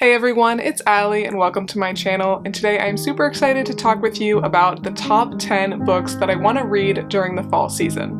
Hey everyone, it's Allie and welcome to my channel, and today I'm super excited to talk with you about the top 10 books that I want to read during the fall season.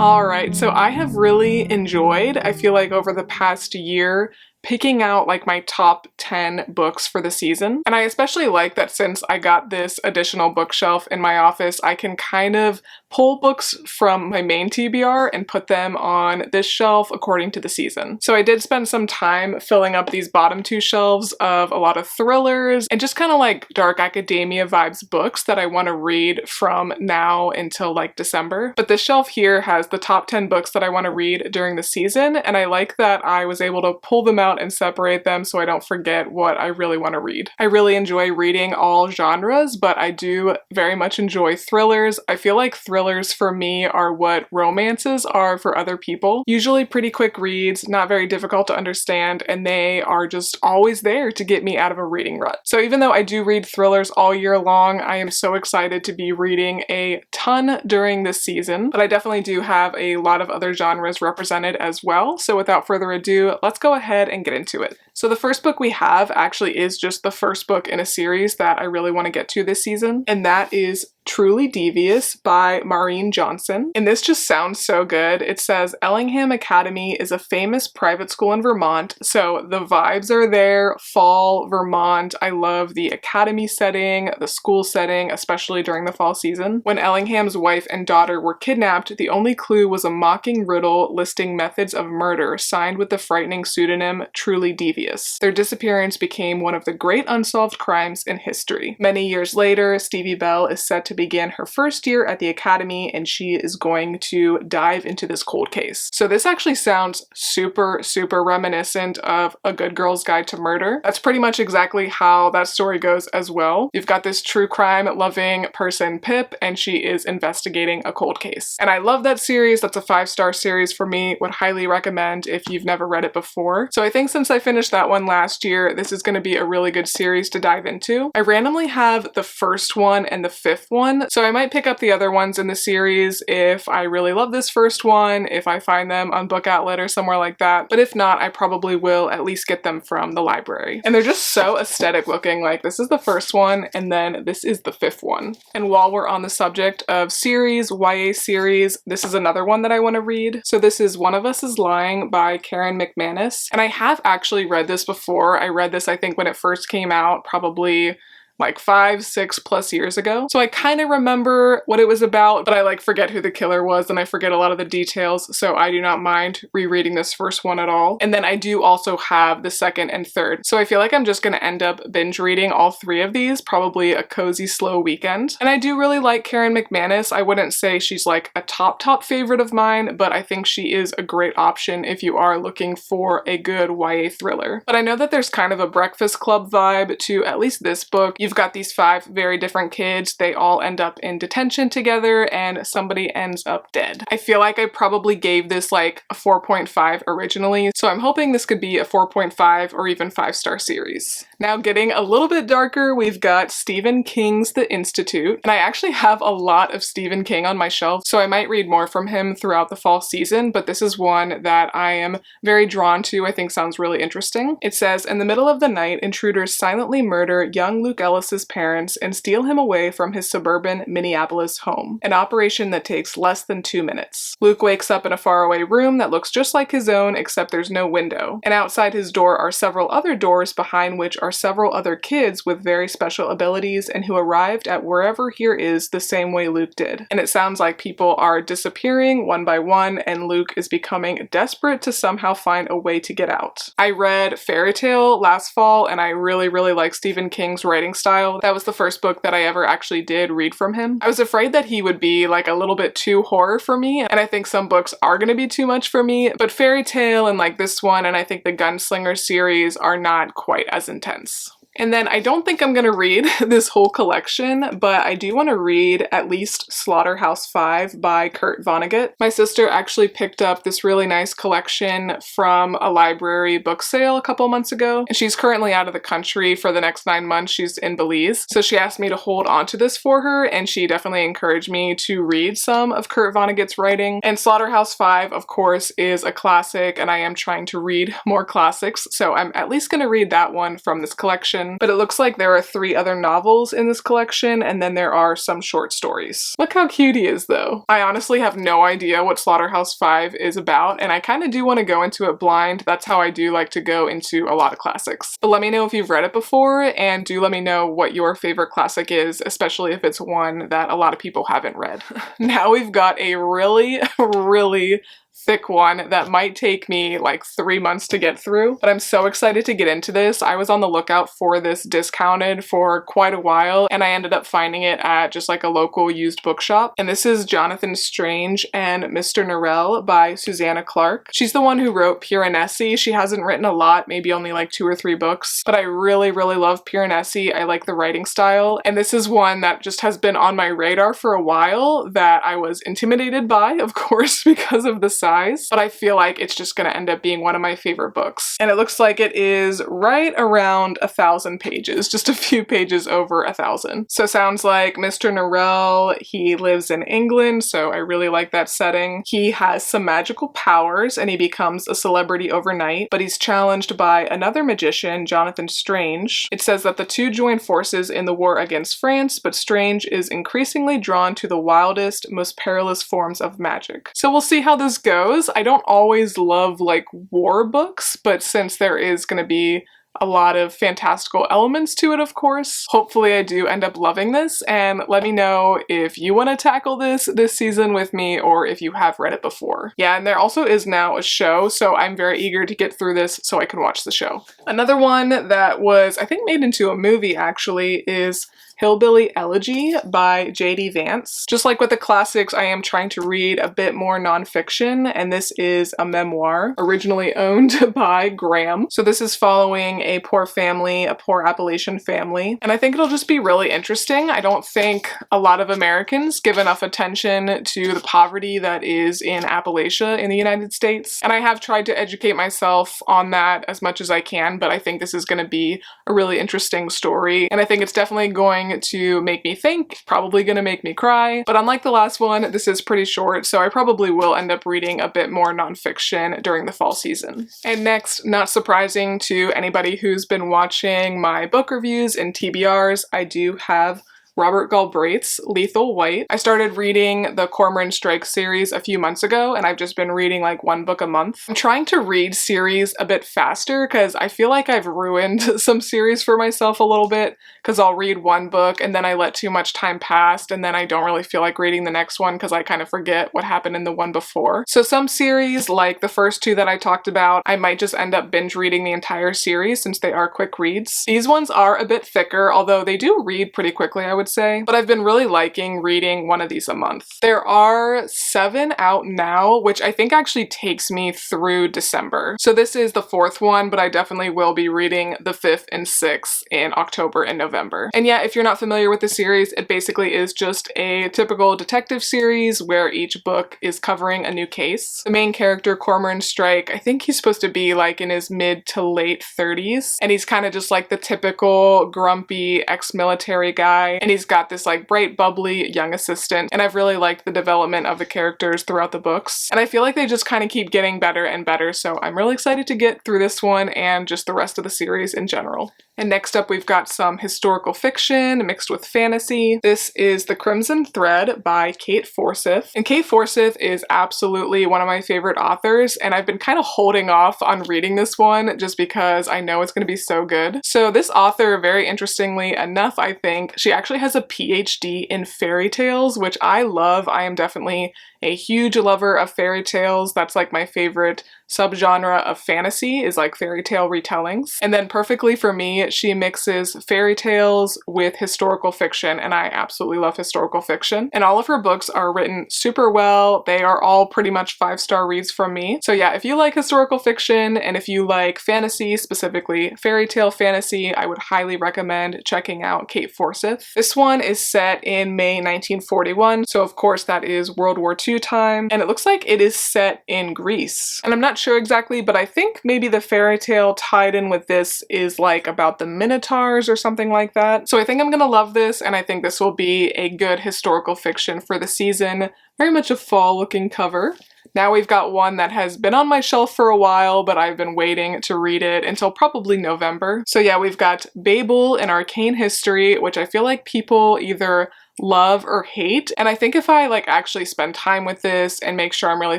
Alright, so I have really enjoyed, I feel like over the past year, picking out like my top 10 books for the season. And I especially like that since I got this additional bookshelf in my office, I can kind of pull books from my main TBR and put them on this shelf according to the season. So I did spend some time filling up these bottom two shelves of a lot of thrillers and just kind of like dark academia vibes books that I want to read from now until like December. But this shelf here has the top 10 books that I want to read during the season, and I like that I was able to pull them out and separate them so I don't forget what I really want to read. I really enjoy reading all genres, but I do very much enjoy thrillers. I feel like thrillers for me are what romances are for other people. Usually pretty quick reads, not very difficult to understand, and they are just always there to get me out of a reading rut. So even though I do read thrillers all year long, I am so excited to be reading a ton during this season, but I definitely do have a lot of other genres represented as well. So without further ado, let's go ahead and get into it. So the first book we have actually is just the first book in a series that I really want to get to this season, and that is Truly Devious by Maureen Johnson. And this just sounds so good. It says Ellingham Academy is a famous private school in Vermont, so the vibes are there. Fall, Vermont. I love the academy setting, the school setting, especially during the fall season. When Ellingham's wife and daughter were kidnapped, the only clue was a mocking riddle listing methods of murder signed with the frightening pseudonym Truly Devious. Their disappearance became one of the great unsolved crimes in history. Many years later, Stevie Bell is set to begin her first year at the academy, and she is going to dive into this cold case. So this actually sounds super reminiscent of A Good Girl's Guide to Murder. That's pretty much exactly how that story goes as well. You've got this true crime loving person, Pip, and she is investigating a cold case. And I love that series. That's a 5-star series for me. Would highly recommend if you've never read it before. So I think since I finished that one last year, this is going to be a really good series to dive into. I randomly have the first one and the fifth one, so I might pick up the other ones in the series if I really love this first one, if I find them on Book Outlet or somewhere like that. But if not, I probably will at least get them from the library. And they're just so aesthetic looking. Like, this is the first one, and then this is the fifth one. And while we're on the subject of series, YA series, this is another one that I want to read. So this is One of Us is Lying by Karen McManus. And I have actually read this before. I read this, I think, when it first came out, probably like 5-6+ years ago. So I kind of remember what it was about, but I like forget who the killer was and I forget a lot of the details, so I do not mind rereading this first one at all. And then I do also have the second and third. So I feel like I'm just gonna end up binge reading all three of these, probably a cozy slow weekend. And I do really like Karen McManus. I wouldn't say she's like a top favorite of mine, but I think she is a great option if you are looking for a good YA thriller. But I know that there's kind of a Breakfast Club vibe to at least this book. You've got these 5 very different kids. They all end up in detention together and somebody ends up dead. I feel like I probably gave this like a 4.5 originally, so I'm hoping this could be a 4.5 or even 5-star series. Now getting a little bit darker, we've got Stephen King's The Institute, and I actually have a lot of Stephen King on my shelf, so I might read more from him throughout the fall season, but this is one that I am very drawn to. I think sounds really interesting. It says, in the middle of the night, intruders silently murder young Luke Ellis's parents and steal him away from his suburban Minneapolis home, an operation that takes less than 2 minutes. Luke wakes up in a faraway room that looks just like his own, except there's no window, and outside his door are several other doors behind which are several other kids with very special abilities and who arrived at wherever here is the same way Luke did. And it sounds like people are disappearing one by one, and Luke is becoming desperate to somehow find a way to get out. I read Fairy Tale last fall, and I really like Stephen King's writing style. That was the first book that I ever actually did read from him. I was afraid that he would be like a little bit too horror for me, and I think some books are gonna be too much for me, but Fairy Tale and like this one, and I think the Gunslinger series are not quite as intense. And then I don't think I'm gonna read this whole collection, but I do want to read at least Slaughterhouse-Five by Kurt Vonnegut. My sister actually picked up this really nice collection from a library book sale a couple months ago, and she's currently out of the country for the next 9 months. She's in Belize. So she asked me to hold on to this for her, and she definitely encouraged me to read some of Kurt Vonnegut's writing. And Slaughterhouse-Five, of course, is a classic, and I am trying to read more classics, so I'm at least going to read that one from this collection. But it looks like there are 3 other novels in this collection, and then there are some short stories. Look how cute he is, though. I honestly have no idea what Slaughterhouse-Five is about, and I kind of do want to go into it blind. That's how I do like to go into a lot of classics. But let me know if you've read it before, and do let me know what your favorite classic is, especially if it's one that a lot of people haven't read. Now we've got a really, really thick one that might take me like 3 months to get through, but I'm so excited to get into this. I was on the lookout for this discounted for quite a while, and I ended up finding it at just like a local used bookshop. And this is Jonathan Strange and Mr. Norrell by Susanna Clarke. She's the one who wrote Piranesi. She hasn't written a lot, maybe only like 2 or 3 books, but I really, really love Piranesi. I like the writing style, and this is one that just has been on my radar for a while that I was intimidated by, of course, because of the size, but I feel like it's just going to end up being one of my favorite books. And it looks like it is right around 1,000 pages, just a few pages over 1,000. So sounds like Mr. Norrell, he lives in England, so I really like that setting. He has some magical powers and he becomes a celebrity overnight, but he's challenged by another magician, Jonathan Strange. It says that the two join forces in the war against France, but Strange is increasingly drawn to the wildest, most perilous forms of magic. So we'll see how this goes. I don't always love like war books, but since there is going to be a lot of fantastical elements to it, of course, hopefully I do end up loving this, and let me know if you want to tackle this season with me or if you have read it before. Yeah, and there also is now a show, so I'm very eager to get through this so I can watch the show. Another one that was, I think, made into a movie actually is Hillbilly Elegy by J.D. Vance. Just like with the classics, I am trying to read a bit more nonfiction, and this is a memoir originally owned by Graham. So this is following a poor family, a poor Appalachian family, and I think it'll just be really interesting. I don't think a lot of Americans give enough attention to the poverty that is in Appalachia in the United States, and I have tried to educate myself on that as much as I can, but I think this is going to be a really interesting story, and I think it's definitely going to make me think, probably gonna make me cry, but unlike the last one, this is pretty short, so I probably will end up reading a bit more nonfiction during the fall season. And next, not surprising to anybody who's been watching my book reviews and TBRs, I do have Robert Galbraith's Lethal White. I started reading the Cormoran Strike series a few months ago, and I've just been reading like 1 book a month. I'm trying to read series a bit faster because I feel like I've ruined some series for myself a little bit, because I'll read 1 book and then I let too much time pass and then I don't really feel like reading the next one because I kind of forget what happened in the one before. So some series, like the first 2 that I talked about, I might just end up binge reading the entire series since they are quick reads. These ones are a bit thicker, although they do read pretty quickly, I would say, but I've been really liking reading one of these a month. There are 7 out now, which I think actually takes me through December. So this is the 4th one, but I definitely will be reading the 5th and 6th in October and November. And yeah, if you're not familiar with the series, it basically is just a typical detective series where each book is covering a new case. The main character, Cormoran Strike, I think he's supposed to be like in his mid to late 30s, and he's kind of just like the typical grumpy ex-military guy, and he's got this like bright, bubbly young assistant, and I've really liked the development of the characters throughout the books, and I feel like they just kind of keep getting better and better, so I'm really excited to get through this one and just the rest of the series in general. And next up, we've got some historical fiction mixed with fantasy. This is The Crimson Thread by Kate Forsyth. And Kate Forsyth is absolutely one of my favorite authors, and I've been kind of holding off on reading this one just because I know it's going to be so good. So this author, very interestingly enough, I think, she actually has a PhD in fairy tales, which I love. I am definitely a huge lover of fairy tales. That's like my favorite subgenre of fantasy, is like fairy tale retellings. And then perfectly for me, she mixes fairy tales with historical fiction, and I absolutely love historical fiction. And all of her books are written super well. They are all pretty much 5-star reads from me. So yeah, if you like historical fiction and if you like fantasy, specifically fairy tale fantasy, I would highly recommend checking out Kate Forsyth. This one is set in May 1941, so of course that is World War II time, and it looks like it is set in Greece. And I'm not sure exactly, but I think maybe the fairy tale tied in with this is like about the Minotaurs or something like that. So I think I'm gonna love this, and I think this will be a good historical fiction for the season. Very much a fall looking cover. Now we've got one that has been on my shelf for a while, but I've been waiting to read it until probably November. So yeah, we've got Babel, an Arcane History, which I feel like people either love or hate. And I think if I like actually spend time with this and make sure I'm really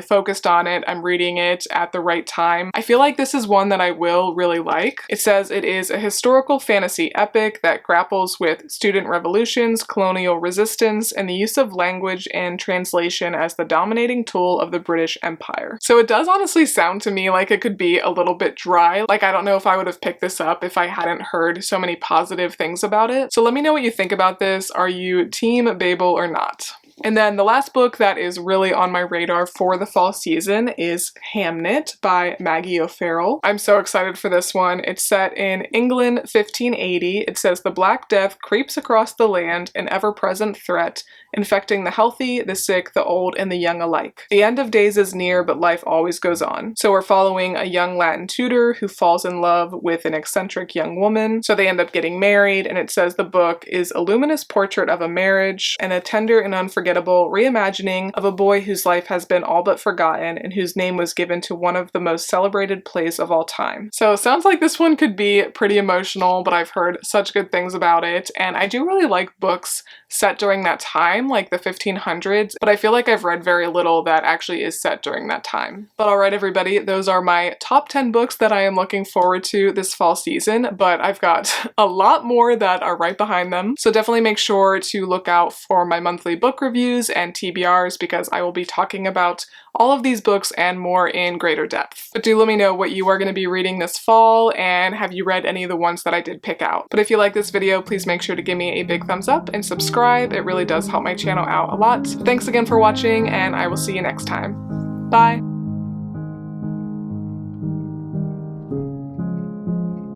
focused on it, I'm reading it at the right time, I feel like this is one that I will really like. It says it is a historical fantasy epic that grapples with student revolutions, colonial resistance, and the use of language and translation as the dominating tool of the British Empire. So it does honestly sound to me like it could be a little bit dry. Like, I don't know if I would have picked this up if I hadn't heard so many positive things about it. So let me know what you think about this. Are you team Babel or not? And then the last book that is really on my radar for the fall season is Hamnet by Maggie O'Farrell. I'm so excited for this one. It's set in England 1580. It says the Black Death creeps across the land, an ever-present threat, infecting the healthy, the sick, the old, and the young alike. The end of days is near, but life always goes on. So we're following a young Latin tutor who falls in love with an eccentric young woman. So they end up getting married, and it says the book is a luminous portrait of a marriage and a tender and unforgettable reimagining of a boy whose life has been all but forgotten and whose name was given to one of the most celebrated plays of all time. So it sounds like this one could be pretty emotional, but I've heard such good things about it, and I do really like books set during that time, like the 1500s, but I feel like I've read very little that actually is set during that time. But alright everybody, those are my top 10 books that I am looking forward to this fall season, but I've got a lot more that are right behind them. So definitely make sure to look out for my monthly book reviews and TBRs, because I will be talking about all of these books and more in greater depth. But do let me know what you are going to be reading this fall, and have you read any of the ones that I did pick out. But if you like this video, please make sure to give me a big thumbs up and subscribe. It really does help my channel out a lot. Thanks again for watching, and I will see you next time. Bye!